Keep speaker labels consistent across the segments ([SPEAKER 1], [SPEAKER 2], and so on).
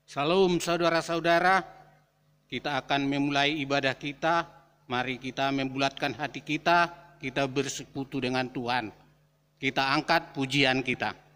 [SPEAKER 1] Salam saudara-saudara, kita akan memulai ibadah kita. Mari kita membulatkan hati kita bersekutu dengan Tuhan. Kita angkat pujian kita.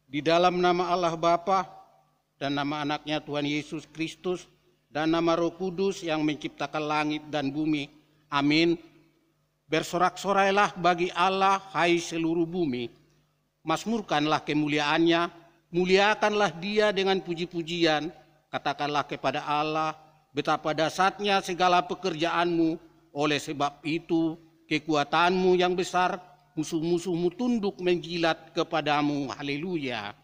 [SPEAKER 1] Di dalam nama Allah Bapa dan nama anaknya Tuhan Yesus Kristus dan nama Roh Kudus yang menciptakan langit dan bumi. Amin. Bersorak-sorailah bagi Allah, hai seluruh bumi. Mazmurkanlah kemuliaannya, muliakanlah Dia dengan puji-pujian. Katakanlah kepada Allah, betapa dahsyatnya segala pekerjaanmu. Oleh sebab itu, kekuatanmu yang besar, musuh-musuhmu tunduk menjilat kepadamu. Haleluya.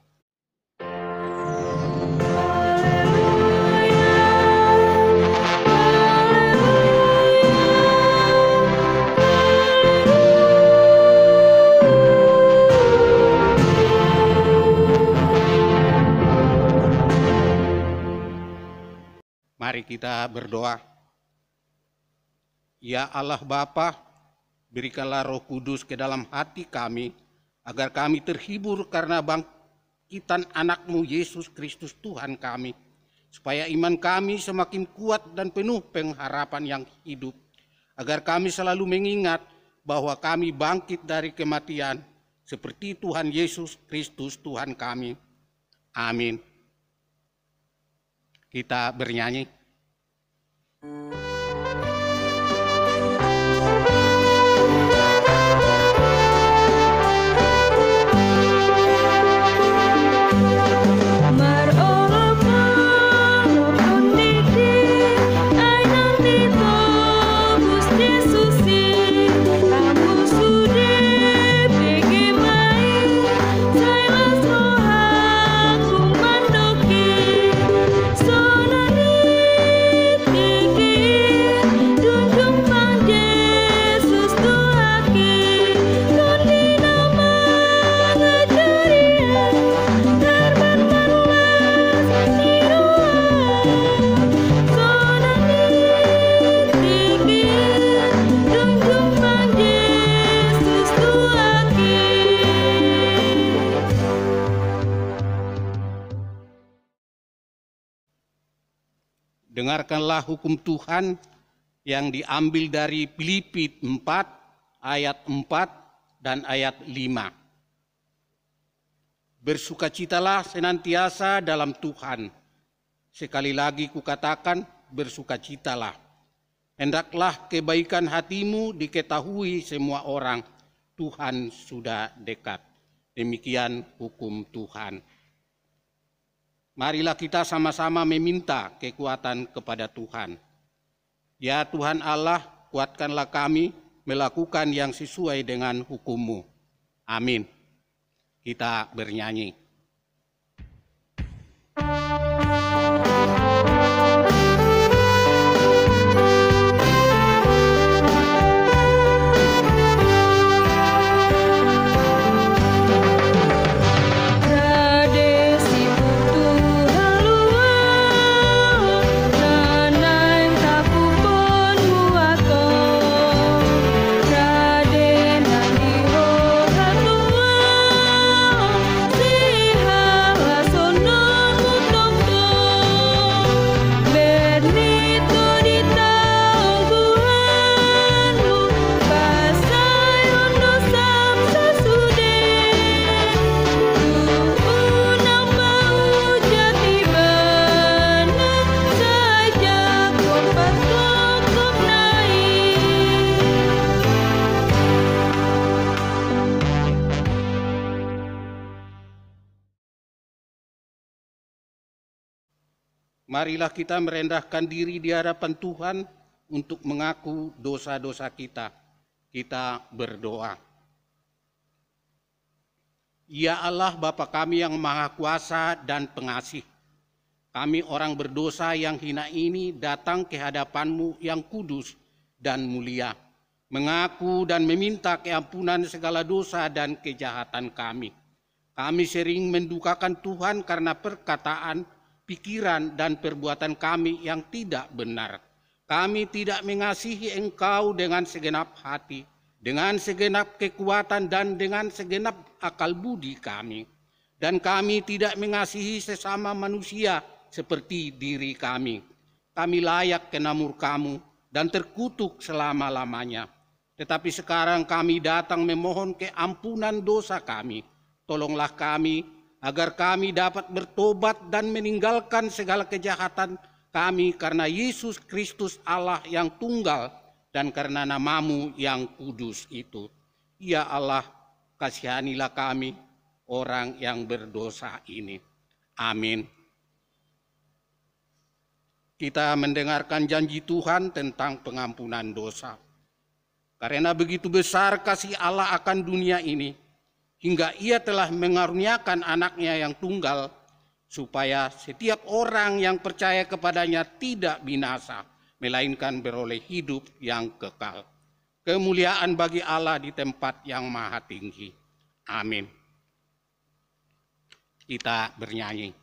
[SPEAKER 1] Mari kita berdoa. Ya Allah Bapa, berikanlah Roh Kudus ke dalam hati kami, agar kami terhibur karena bangkitan anak-Mu Yesus Kristus Tuhan kami, supaya iman kami semakin kuat dan penuh pengharapan yang hidup, agar kami selalu mengingat bahwa kami bangkit dari kematian, seperti Tuhan Yesus Kristus Tuhan kami. Amin. Kita bernyanyi. Dengarkanlah hukum Tuhan yang diambil dari Filipi 4 ayat 4 dan ayat 5. Bersukacitalah senantiasa dalam Tuhan. Sekali lagi kukatakan, bersukacitalah. Hendaklah kebaikan hatimu diketahui semua orang. Tuhan sudah dekat. Demikian hukum Tuhan. Marilah kita sama-sama meminta kekuatan kepada Tuhan. Ya Tuhan Allah, kuatkanlah kami melakukan yang sesuai dengan hukum-Mu. Amin. Kita bernyanyi. Marilah kita merendahkan diri di hadapan Tuhan untuk mengaku dosa-dosa kita. Kita berdoa. Ya Allah Bapa kami yang Maha Kuasa dan Pengasih, kami orang berdosa yang hina ini datang ke hadapan-Mu yang kudus dan mulia, mengaku dan meminta keampunan segala dosa dan kejahatan kami. Kami sering mendukakan Tuhan karena perkataan, pikiran dan perbuatan kami yang tidak benar. Kami tidak mengasihi Engkau dengan segenap hati, dengan segenap kekuatan dan dengan segenap akal budi kami. Dan kami tidak mengasihi sesama manusia seperti diri kami. Kami layak kena murka-Mu dan terkutuk selama-lamanya. Tetapi sekarang kami datang memohon keampunan dosa kami. Tolonglah kami agar kami dapat bertobat dan meninggalkan segala kejahatan kami karena Yesus Kristus Allah yang tunggal dan karena nama-Mu yang kudus itu. Ya Allah, kasihanilah kami, orang yang berdosa ini. Amin. Kita mendengarkan janji Tuhan tentang pengampunan dosa. Karena begitu besar kasih Allah akan dunia ini, hingga Ia telah mengaruniakan anaknya yang tunggal, supaya setiap orang yang percaya kepadanya tidak binasa, melainkan beroleh hidup yang kekal. Kemuliaan bagi Allah di tempat yang maha tinggi. Amin. Kita bernyanyi.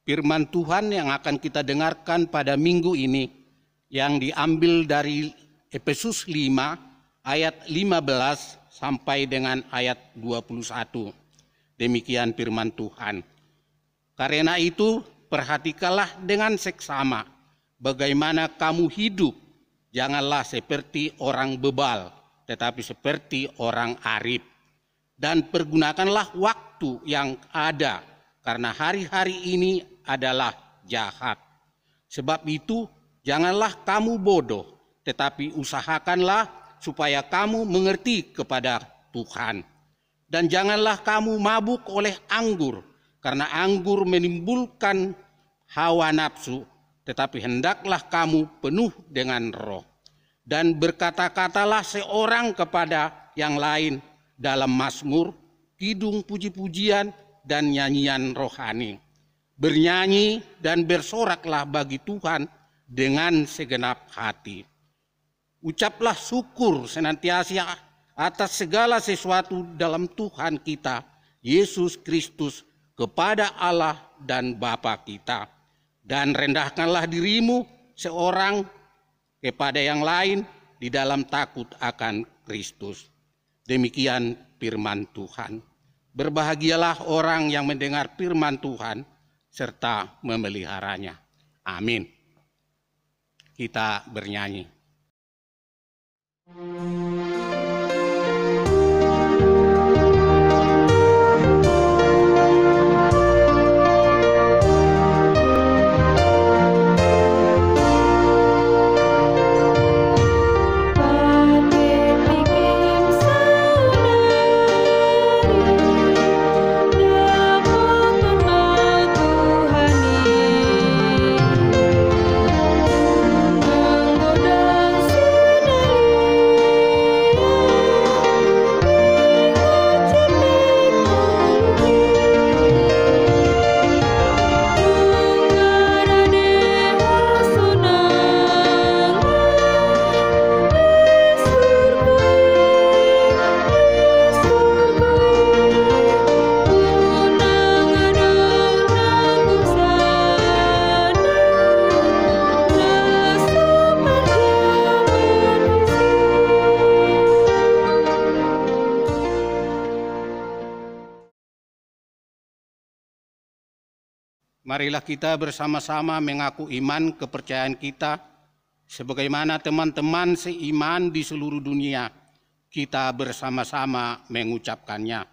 [SPEAKER 1] Firman Tuhan yang akan kita dengarkan pada minggu ini yang diambil dari Efesus 5 ayat 15 sampai dengan ayat 21. Demikian firman Tuhan. Karena itu perhatikanlah dengan seksama bagaimana kamu hidup. Janganlah seperti orang bebal, tetapi seperti orang arif. Dan pergunakanlah waktu yang ada, karena hari-hari ini adalah jahat. Sebab itu janganlah kamu bodoh, tetapi usahakanlah supaya kamu mengerti kepada Tuhan. Dan janganlah kamu mabuk oleh anggur, karena anggur menimbulkan hawa nafsu, tetapi hendaklah kamu penuh dengan Roh. Dan berkata-katalah seorang kepada yang lain dalam mazmur, kidung puji-pujian, dan nyanyian rohani. Bernyanyi dan bersoraklah bagi Tuhan dengan segenap hati. Ucaplah syukur senantiasa atas segala sesuatu dalam Tuhan kita, Yesus Kristus, kepada Allah dan Bapa kita. Dan rendahkanlah dirimu seorang kepada yang lain di dalam takut akan Kristus. Demikian firman Tuhan. Berbahagialah orang yang mendengar firman Tuhan serta memeliharanya. Amin. Kita bernyanyi. Marilah kita bersama-sama mengaku iman kepercayaan kita, sebagaimana teman-teman seiman di seluruh dunia, kita bersama-sama mengucapkannya.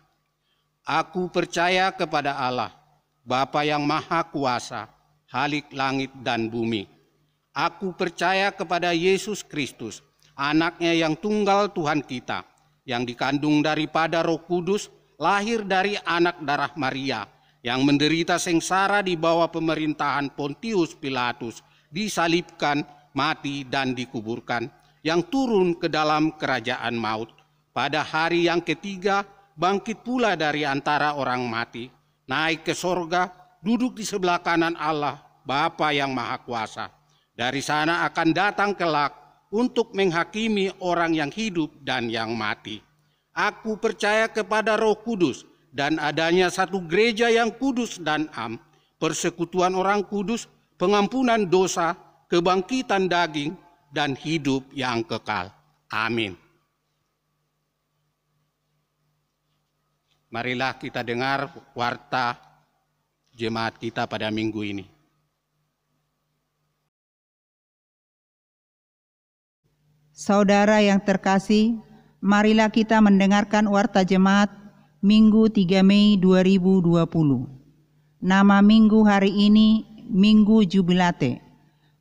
[SPEAKER 1] Aku percaya kepada Allah, Bapa yang Maha Kuasa, Khalik langit dan bumi. Aku percaya kepada Yesus Kristus, anaknya yang tunggal Tuhan kita, yang dikandung daripada Roh Kudus, lahir dari anak darah Maria, yang menderita sengsara di bawah pemerintahan Pontius Pilatus, disalibkan, mati dan dikuburkan, yang turun ke dalam kerajaan maut. Pada hari yang ketiga, bangkit pula dari antara orang mati, naik ke sorga, duduk di sebelah kanan Allah, Bapa yang Maha Kuasa. Dari sana akan datang kelak untuk menghakimi orang yang hidup dan yang mati. Aku percaya kepada Roh Kudus, dan adanya satu gereja yang kudus dan am, persekutuan orang kudus, pengampunan dosa, kebangkitan daging, dan hidup yang kekal. Amin. Marilah kita dengar warta jemaat kita pada minggu ini.
[SPEAKER 2] Saudara yang terkasih, marilah kita mendengarkan warta jemaat Minggu 3 Mei 2020. Nama minggu hari ini Minggu Jubilate.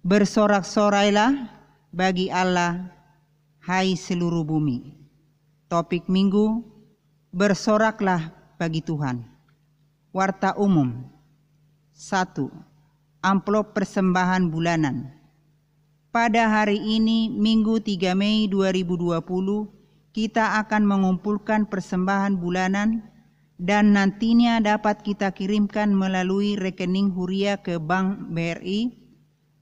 [SPEAKER 2] Bersorak-sorailah bagi Allah, hai seluruh bumi. Topik minggu, bersoraklah bagi Tuhan. Warta umum. 1. Amplop persembahan bulanan. Pada hari ini Minggu 3 Mei 2020, kita akan mengumpulkan persembahan bulanan dan nantinya dapat kita kirimkan melalui rekening Huria ke Bank BRI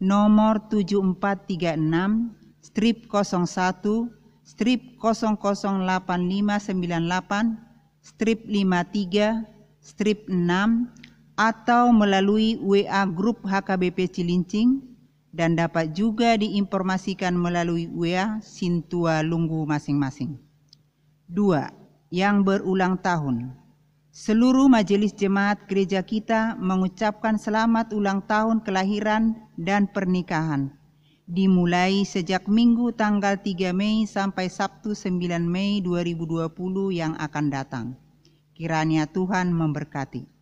[SPEAKER 2] nomor 7436 strip 01 strip 008598 strip 53 strip 6 atau melalui WA grup HKBP Cilincing dan dapat juga diinformasikan melalui WA Sintua Lunggu masing-masing. 2. Yang berulang tahun. Seluruh majelis jemaat gereja kita mengucapkan selamat ulang tahun kelahiran dan pernikahan, dimulai sejak Minggu tanggal 3 Mei sampai Sabtu 9 Mei 2020 yang akan datang. Kiranya Tuhan memberkati.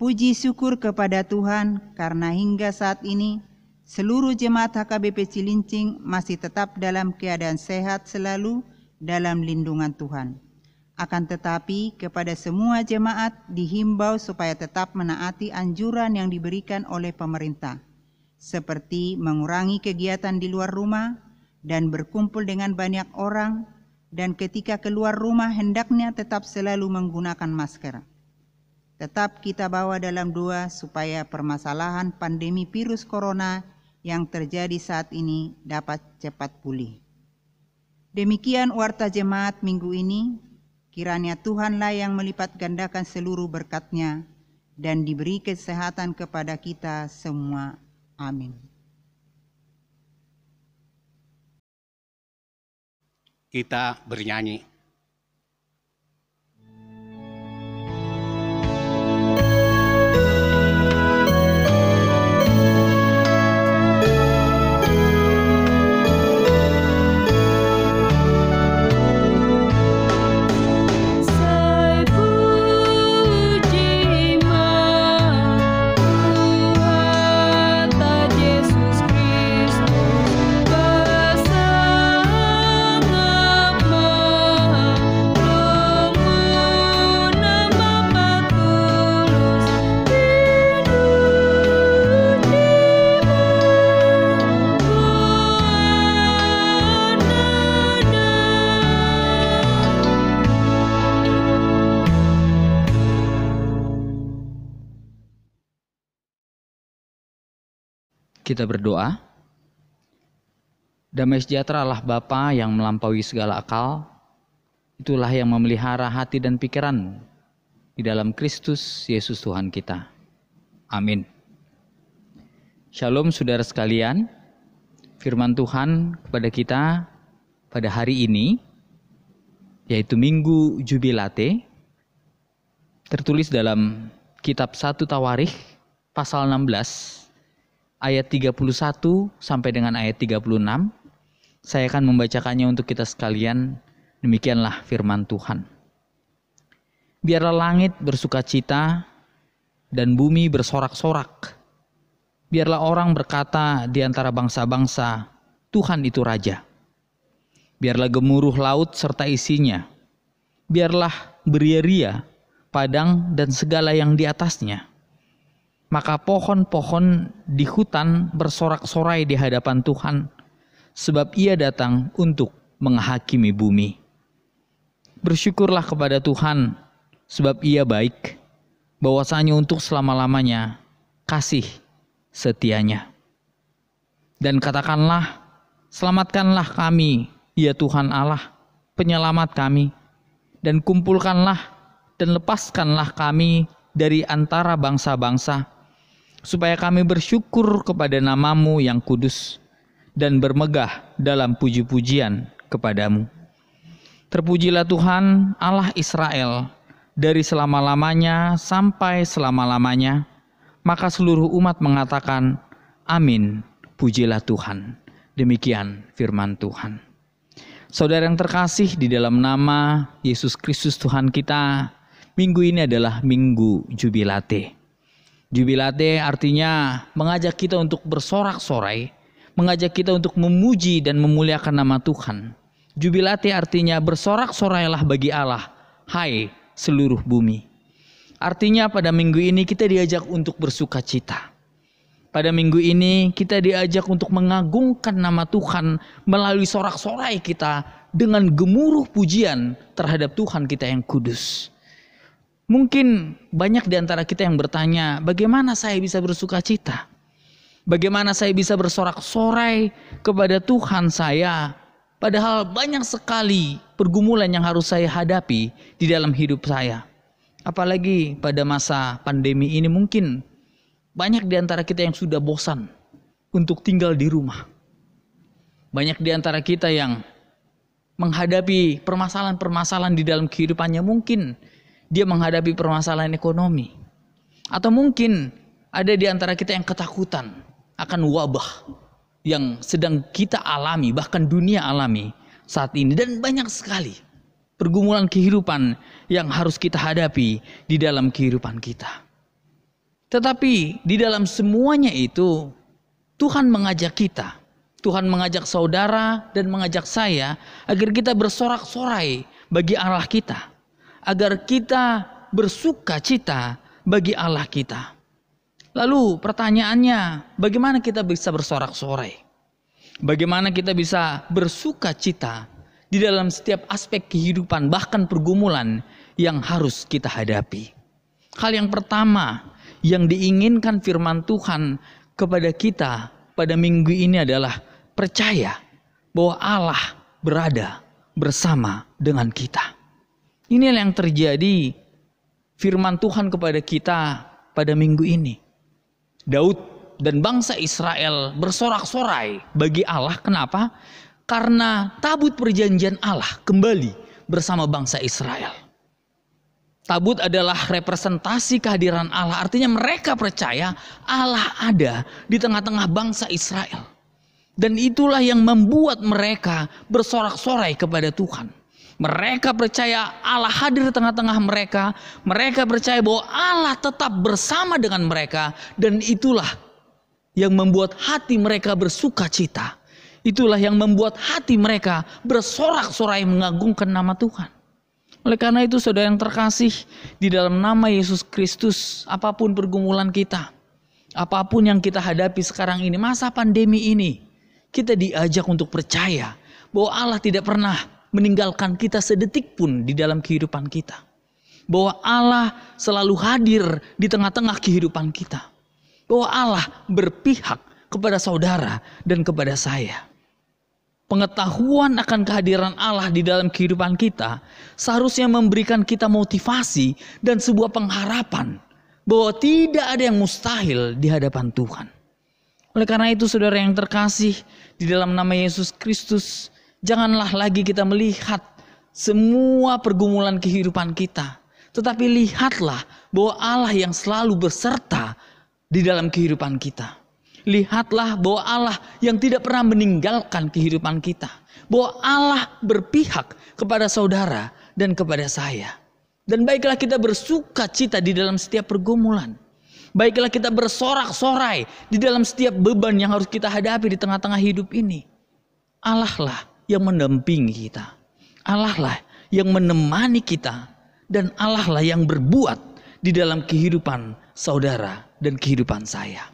[SPEAKER 2] Puji syukur kepada Tuhan karena hingga saat ini seluruh jemaat HKBP Cilincing masih tetap dalam keadaan sehat selalu dalam lindungan Tuhan. Akan tetapi kepada semua jemaat dihimbau supaya tetap menaati anjuran yang diberikan oleh pemerintah, seperti mengurangi kegiatan di luar rumah dan berkumpul dengan banyak orang, dan ketika keluar rumah hendaknya tetap selalu menggunakan masker. Tetap kita bawa dalam doa supaya permasalahan pandemi virus corona yang terjadi saat ini dapat cepat pulih. Demikian warta jemaat minggu ini. Kiranya Tuhanlah yang melipat gandakan seluruh berkat-Nya dan diberi kesehatan kepada kita semua. Amin.
[SPEAKER 1] Kita bernyanyi.
[SPEAKER 3] Kita berdoa. Damai sejahtera Allah Bapa yang melampaui segala akal, itulah yang memelihara hati dan pikiranmu di dalam Kristus Yesus Tuhan kita. Amin. Shalom saudara sekalian, firman Tuhan kepada kita pada hari ini, yaitu Minggu Jubilate, tertulis dalam kitab 1 Tawarikh pasal 16, ayat 31 sampai dengan ayat 36. Saya akan membacakannya untuk kita sekalian. Demikianlah firman Tuhan. Biarlah langit bersukacita dan bumi bersorak-sorak. Biarlah orang berkata di antara bangsa-bangsa, Tuhan itu Raja. Biarlah gemuruh laut serta isinya. Biarlah beria-ria padang dan segala yang di atasnya. Maka pohon-pohon di hutan bersorak-sorai di hadapan Tuhan, sebab Ia datang untuk menghakimi bumi. Bersyukurlah kepada Tuhan, sebab Ia baik, bahwasanya untuk selama-lamanya kasih setianya. Dan katakanlah, selamatkanlah kami, ya Tuhan Allah, penyelamat kami, dan kumpulkanlah dan lepaskanlah kami dari antara bangsa-bangsa, supaya kami bersyukur kepada nama-Mu yang kudus dan bermegah dalam puji-pujian kepadamu. Terpujilah Tuhan Allah Israel dari selama-lamanya sampai selama-lamanya. Maka seluruh umat mengatakan, amin, pujilah Tuhan. Demikian firman Tuhan. Saudara yang terkasih di dalam nama Yesus Kristus Tuhan kita, minggu ini adalah Minggu Jubilate. Jubilate artinya mengajak kita untuk bersorak-sorai, mengajak kita untuk memuji dan memuliakan nama Tuhan. Jubilate artinya bersorak-sorailah bagi Allah, hai seluruh bumi. Artinya pada minggu ini kita diajak untuk bersukacita. Pada minggu ini kita diajak untuk mengagungkan nama Tuhan melalui sorak-sorai kita dengan gemuruh pujian terhadap Tuhan kita yang kudus. Mungkin banyak di antara kita yang bertanya, bagaimana saya bisa bersukacita? Bagaimana saya bisa bersorak-sorai kepada Tuhan saya? Padahal banyak sekali pergumulan yang harus saya hadapi di dalam hidup saya. Apalagi pada masa pandemi ini mungkin banyak di antara kita yang sudah bosan untuk tinggal di rumah. Banyak di antara kita yang menghadapi permasalahan-permasalahan di dalam kehidupannya. Mungkin dia menghadapi permasalahan ekonomi. Atau mungkin ada di antara kita yang ketakutan akan wabah yang sedang kita alami, bahkan dunia alami saat ini. Dan banyak sekali pergumulan kehidupan yang harus kita hadapi di dalam kehidupan kita. Tetapi di dalam semuanya itu Tuhan mengajak kita, Tuhan mengajak saudara dan mengajak saya agar kita bersorak-sorai bagi Allah kita. agar kita bersuka cita bagi Allah kita. Lalu pertanyaannya, bagaimana kita bisa bersorak-sorai? Bagaimana kita bisa bersuka cita di dalam setiap aspek kehidupan, bahkan pergumulan yang harus kita hadapi? Hal yang pertama yang diinginkan firman Tuhan kepada kita pada minggu ini adalah percaya bahwa Allah berada bersama dengan kita. Inilah yang terjadi firman Tuhan kepada kita pada minggu ini. Daud dan bangsa Israel bersorak-sorai bagi Allah. Kenapa? Karena tabut perjanjian Allah kembali bersama bangsa Israel. Tabut adalah representasi kehadiran Allah. Artinya mereka percaya Allah ada di tengah-tengah bangsa Israel. Dan itulah yang membuat mereka bersorak-sorai kepada Tuhan. Mereka percaya Allah hadir di tengah-tengah mereka. Mereka percaya bahwa Allah tetap bersama dengan mereka. Dan itulah yang membuat hati mereka bersuka cita. Itulah yang membuat hati mereka bersorak-sorai mengagungkan nama Tuhan. Oleh karena itu saudara yang terkasih, di dalam nama Yesus Kristus, apapun pergumulan kita, apapun yang kita hadapi sekarang ini, masa pandemi ini, kita diajak untuk percaya bahwa Allah tidak pernah meninggalkan kita sedetik pun di dalam kehidupan kita. Bahwa Allah selalu hadir di tengah-tengah kehidupan kita. Bahwa Allah berpihak kepada saudara dan kepada saya. Pengetahuan akan kehadiran Allah di dalam kehidupan kita seharusnya memberikan kita motivasi dan sebuah pengharapan bahwa tidak ada yang mustahil di hadapan Tuhan. Oleh karena itu saudara yang terkasih, di dalam nama Yesus Kristus, janganlah lagi kita melihat semua pergumulan kehidupan kita, tetapi lihatlah bahwa Allah yang selalu beserta di dalam kehidupan kita. Lihatlah bahwa Allah yang tidak pernah meninggalkan kehidupan kita. Bahwa Allah berpihak kepada saudara dan kepada saya. Dan baiklah kita bersuka cita di dalam setiap pergumulan. Baiklah kita bersorak-sorai di dalam setiap beban yang harus kita hadapi di tengah-tengah hidup ini. Allah lah yang mendampingi kita. Allah lah yang menemani kita. Dan Allah lah yang berbuat di dalam kehidupan saudara dan kehidupan saya.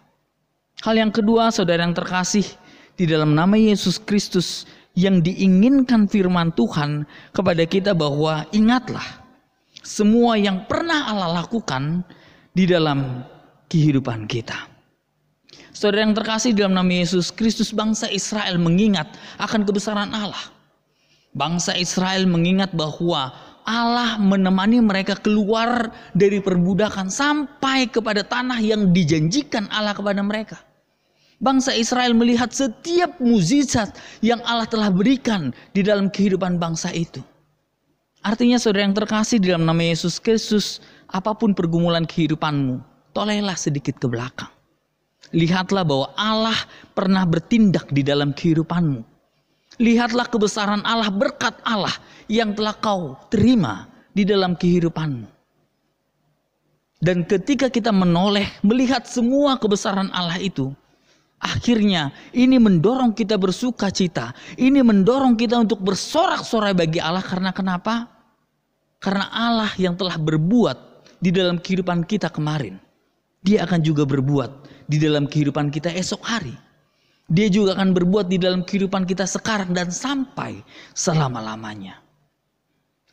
[SPEAKER 3] Hal yang kedua saudara yang terkasih, di dalam nama Yesus Kristus yang diinginkan firman Tuhan kepada kita bahwa ingatlah semua yang pernah Allah lakukan di dalam kehidupan kita. Saudara yang terkasih, di dalam nama Yesus Kristus bangsa Israel mengingat akan kebesaran Allah. Bangsa Israel mengingat bahwa Allah menemani mereka keluar dari perbudakan sampai kepada tanah yang dijanjikan Allah kepada mereka. Bangsa Israel melihat setiap mukjizat yang Allah telah berikan di dalam kehidupan bangsa itu. Artinya saudara yang terkasih, di dalam nama Yesus Kristus, apapun pergumulan kehidupanmu, tolehlah sedikit ke belakang. Lihatlah bahwa Allah pernah bertindak di dalam kehidupanmu. Lihatlah kebesaran Allah, berkat Allah yang telah kau terima di dalam kehidupanmu. Dan ketika kita menoleh melihat semua kebesaran Allah itu, akhirnya ini mendorong kita bersuka cita. Ini mendorong kita untuk bersorak-sorai bagi Allah. Karena kenapa? Karena Allah yang telah berbuat di dalam kehidupan kita kemarin, Dia akan juga berbuat di dalam kehidupan kita esok hari. Dia juga akan berbuat di dalam kehidupan kita sekarang dan sampai selama-lamanya.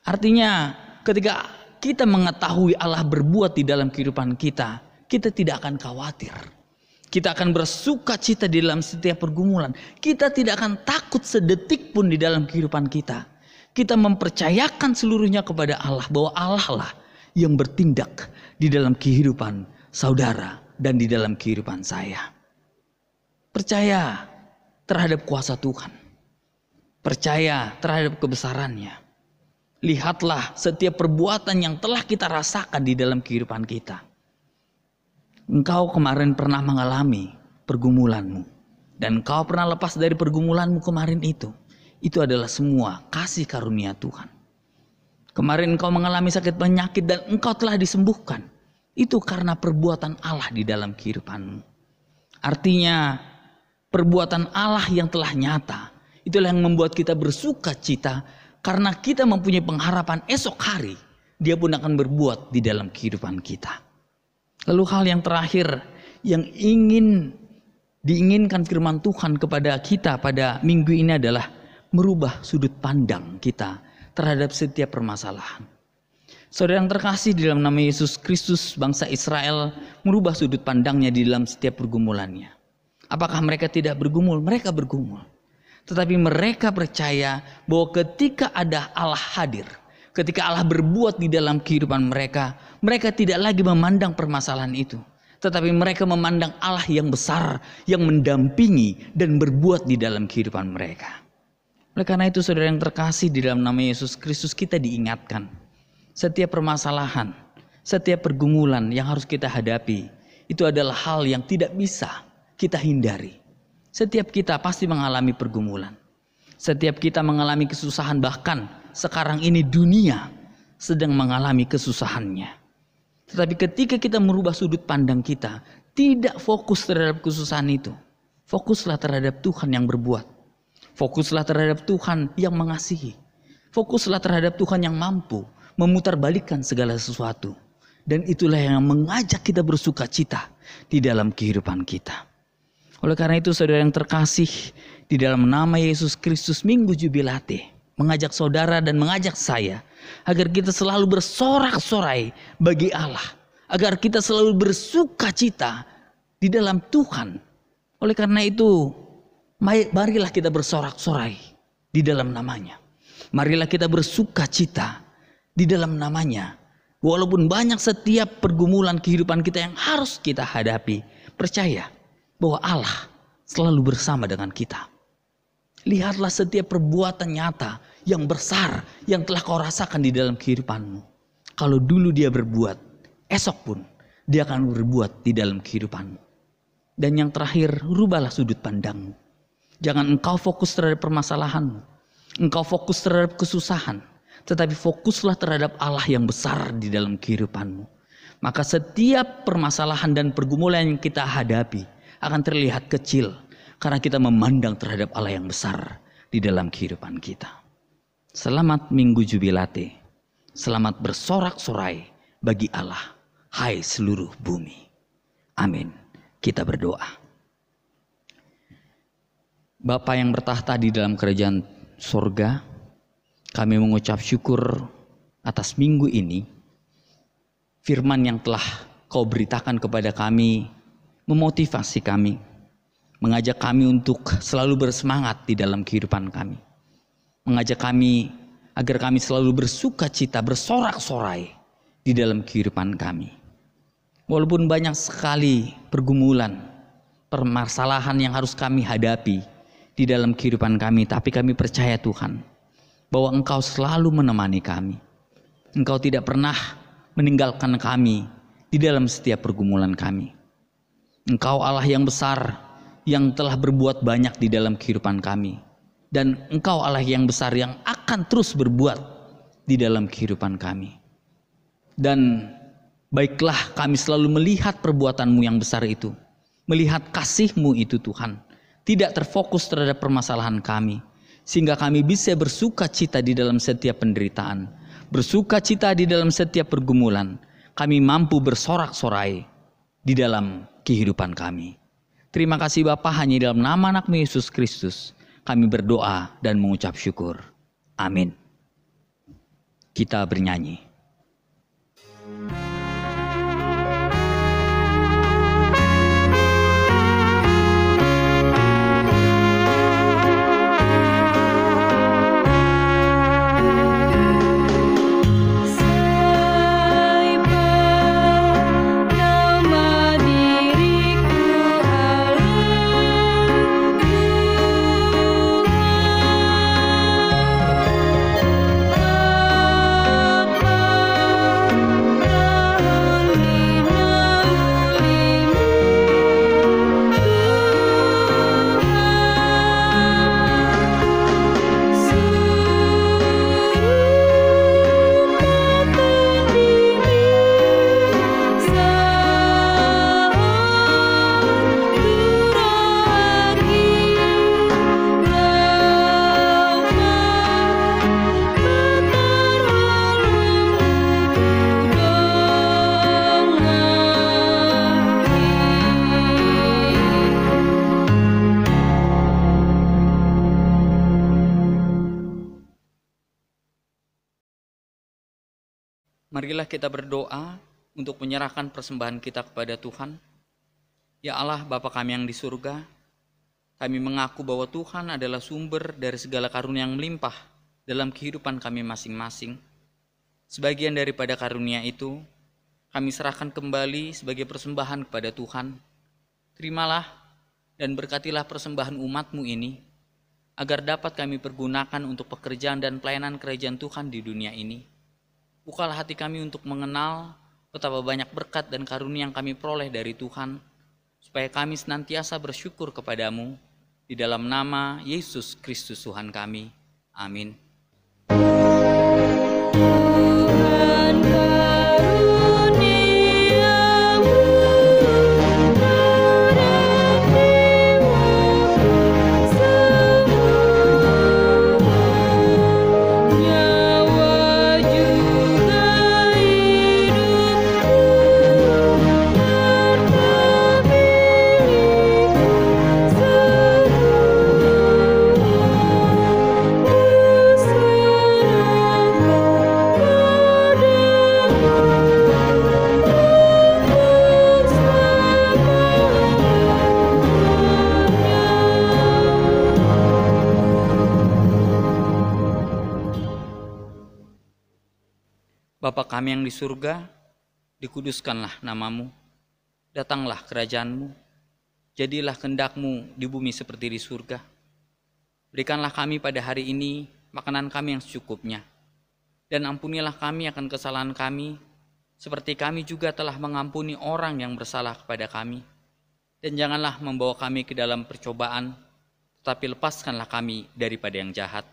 [SPEAKER 3] Artinya ketika kita mengetahui Allah berbuat di dalam kehidupan kita, kita tidak akan khawatir. Kita akan bersuka cita di dalam setiap pergumulan. Kita tidak akan takut sedetik pun di dalam kehidupan kita. Kita mempercayakan seluruhnya kepada Allah, bahwa Allah lah yang bertindak di dalam kehidupan saudara dan di dalam kehidupan saya. Percaya terhadap kuasa Tuhan. Percaya terhadap kebesarannya. Lihatlah setiap perbuatan yang telah kita rasakan di dalam kehidupan kita. Engkau kemarin pernah mengalami pergumulanmu. Dan engkau pernah lepas dari pergumulanmu kemarin itu. Itu adalah semua kasih karunia Tuhan. Kemarin engkau mengalami sakit penyakit dan engkau telah disembuhkan. Itu karena perbuatan Allah di dalam kehidupanmu. Artinya perbuatan Allah yang telah nyata. Itulah yang membuat kita bersuka cita. Karena kita mempunyai pengharapan esok hari dia pun akan berbuat di dalam kehidupan kita. Lalu hal yang terakhir yang diinginkan firman Tuhan kepada kita pada minggu ini adalah merubah sudut pandang kita terhadap setiap permasalahan. Saudara yang terkasih, di dalam nama Yesus Kristus, bangsa Israel merubah sudut pandangnya di dalam setiap pergumulannya. Apakah mereka tidak bergumul? Mereka bergumul. Tetapi mereka percaya bahwa ketika ada Allah hadir, ketika Allah berbuat di dalam kehidupan mereka, mereka tidak lagi memandang permasalahan itu. Tetapi mereka memandang Allah yang besar, yang mendampingi dan berbuat di dalam kehidupan mereka. Oleh karena itu, saudara yang terkasih, di dalam nama Yesus Kristus kita diingatkan. Setiap permasalahan, setiap pergumulan yang harus kita hadapi, itu adalah hal yang tidak bisa kita hindari. Setiap kita pasti mengalami pergumulan. Setiap kita mengalami kesusahan, bahkan sekarang ini dunia sedang mengalami kesusahannya. Tetapi ketika kita merubah sudut pandang kita, tidak fokus terhadap kesusahan itu. Fokuslah terhadap Tuhan yang berbuat. Fokuslah terhadap Tuhan yang mengasihi. Fokuslah terhadap Tuhan yang mampu memutarbalikkan segala sesuatu. Dan itulah yang mengajak kita bersuka cita di dalam kehidupan kita. Oleh karena itu, saudara yang terkasih, di dalam nama Yesus Kristus, Minggu Jubilate mengajak saudara dan mengajak saya agar kita selalu bersorak-sorai bagi Allah, agar kita selalu bersuka cita di dalam Tuhan. Oleh karena itu, marilah kita bersorak-sorai di dalam namanya. Marilah kita bersuka cita di dalam namanya. Walaupun banyak setiap pergumulan kehidupan kita yang harus kita hadapi, percaya bahwa Allah selalu bersama dengan kita. Lihatlah setiap perbuatan nyata yang besar yang telah kau rasakan di dalam kehidupanmu. Kalau dulu dia berbuat, esok pun dia akan berbuat di dalam kehidupanmu. Dan yang terakhir, rubahlah sudut pandangmu. Jangan engkau fokus terhadap permasalahanmu, engkau fokus terhadap kesusahan, tetapi fokuslah terhadap Allah yang besar di dalam kehidupanmu. Maka setiap permasalahan dan pergumulan yang kita hadapi akan terlihat kecil karena kita memandang terhadap Allah yang besar di dalam kehidupan kita. Selamat Minggu Jubilate. Selamat bersorak-sorai bagi Allah, hai seluruh bumi. Amin. Kita berdoa. Bapa yang bertahta di dalam kerajaan surga, kami mengucap syukur atas minggu ini. Firman yang telah kau beritakan kepada kami memotivasi kami, mengajak kami untuk selalu bersemangat di dalam kehidupan kami, mengajak kami agar kami selalu bersuka cita, bersorak-sorai di dalam kehidupan kami. Walaupun banyak sekali pergumulan, permasalahan yang harus kami hadapi di dalam kehidupan kami, tapi kami percaya Tuhan bahwa Engkau selalu menemani kami. Engkau tidak pernah meninggalkan kami di dalam setiap pergumulan kami. Engkau Allah yang besar yang telah berbuat banyak di dalam kehidupan kami. Dan Engkau Allah yang besar yang akan terus berbuat di dalam kehidupan kami. Dan baiklah kami selalu melihat perbuatan-Mu yang besar itu. Melihat kasih-Mu itu Tuhan. Tidak terfokus terhadap permasalahan kami. Sehingga kami bisa bersuka cita di dalam setiap penderitaan. Bersuka cita di dalam setiap pergumulan. Kami mampu bersorak-sorai di dalam kehidupan kami. Terima kasih Bapa, hanya dalam nama anak-Mu Yesus Kristus kami berdoa dan mengucap syukur. Amin. Kita bernyanyi.
[SPEAKER 4] Apa
[SPEAKER 3] Marilah kita berdoa untuk menyerahkan persembahan kita kepada Tuhan. Ya Allah, Bapa kami yang di surga, kami mengaku bahwa Tuhan adalah sumber dari segala karunia yang melimpah dalam kehidupan kami masing-masing. Sebagian daripada karunia itu, kami serahkan kembali sebagai persembahan kepada Tuhan. Terimalah dan berkatilah persembahan umat-Mu ini, agar dapat kami pergunakan untuk pekerjaan dan pelayanan kerajaan Tuhan di dunia ini. Bukalah hati kami untuk mengenal betapa banyak berkat dan karunia yang kami peroleh dari Tuhan, supaya kami senantiasa bersyukur kepadamu, di dalam nama Yesus Kristus Tuhan kami. Amin. Bapa kami yang di surga, dikuduskanlah namamu, datanglah kerajaanmu, jadilah kehendak-Mu di bumi seperti di surga. Berikanlah kami pada hari ini makanan kami yang secukupnya, dan ampunilah kami akan kesalahan kami, seperti kami juga telah mengampuni orang yang bersalah kepada kami. Dan janganlah membawa kami ke dalam percobaan, tetapi lepaskanlah kami daripada yang jahat.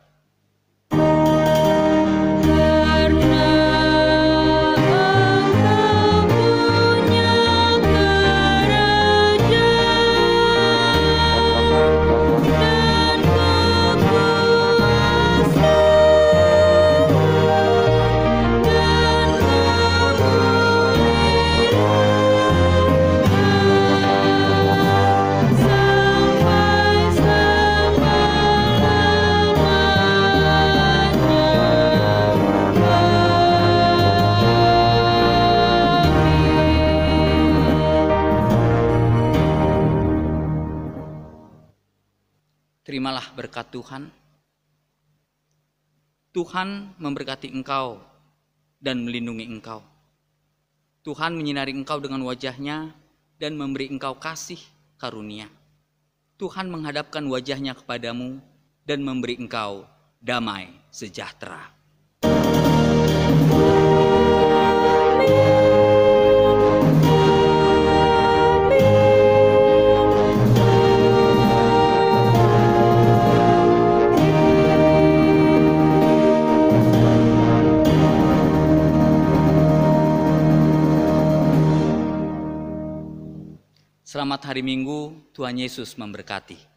[SPEAKER 3] Terimalah berkat Tuhan. Tuhan memberkati engkau dan melindungi engkau. Tuhan menyinari engkau dengan wajah-Nya dan memberi engkau kasih karunia. Tuhan menghadapkan wajah-Nya kepadamu dan memberi engkau damai sejahtera. Selamat hari Minggu, Tuhan Yesus memberkati.